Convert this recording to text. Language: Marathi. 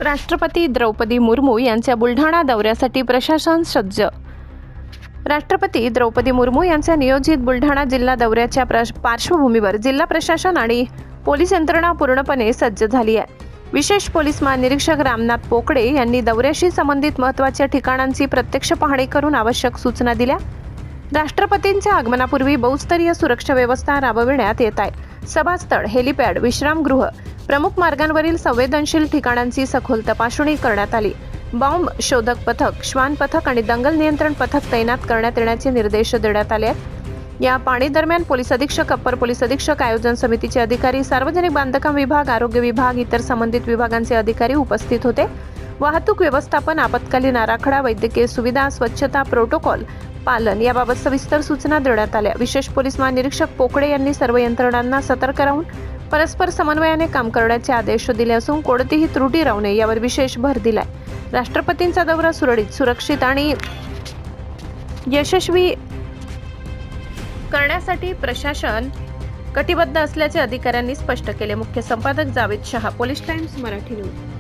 राष्ट्रपती द्रौपदी मुर्मू यांच्या बुलढाणा दौऱ्यासाठी प्रशासन सज्ज। राष्ट्रपती द्रौपदी मुर्मू यांच्या नियोजित बुलढाणा जिल्हा दौऱ्याच्या पार्श्वभूमीवर जिल्हा प्रशासन आणि पोलीस यंत्रणा पूर्णपणे सज्ज झाली आहे। विशेष पोलीस महानिरीक्षक रामनाथ पोकळे यांनी दौऱ्याशी संबंधित महत्त्वाच्या ठिकाणांची प्रत्यक्ष पाहणी करून आवश्यक सूचना दिल्या। राष्ट्रपतींच्या आगमनापूर्वी बहुस्तरीय सुरक्षा व्यवस्था राबविण्यात येत आहे। सभास्थळ, हेलिपॅड, विश्रामगृह, प्रमुख मार्गांवरील संवेदनशील ठिकाणांची सखोल तपासणी करण्यात आली। बॉम्ब शोधक पथक, श्वान पथक आणि दंगल नियंत्रण पथक तैनात करण्यात येण्याचे निर्देश देण्यात आले आहेत। या पाहणी दरम्यान पोलीस अधीक्षक, अप्पर पोलीस अधीक्षक, आयोजन समितीचे अधिकारी, सार्वजनिक बांधकाम विभाग, आरोग्य विभाग, इतर संबंधित विभागांचे अधिकारी उपस्थित होते। वाहतूक व्यवस्थापन, आपत्कालीन आराखडा, वैद्यकीय सुविधा, स्वच्छता प्रोटोकॉल पालन याबाबत सविस्तर सूचना देण्यात आल्या। विशेष पोलीस महानिरीक्षक पोकळे यांनी सर्व यंत्रणांना सतर्क राहून परस्पर समन्वयाने काम करण्याचे आदेश दिले असून कोणतीही त्रुटी राहू नये यावर विशेष भर दिलाय। राष्ट्रपतींचा दौरा सुरळीत, सुरक्षित आणि यशस्वी करण्यासाठी प्रशासन कटिबद्ध असल्याचे अधिकाऱ्यांनी स्पष्ट केले। मुख्य संपादक Javed Shah, police times Marathi news.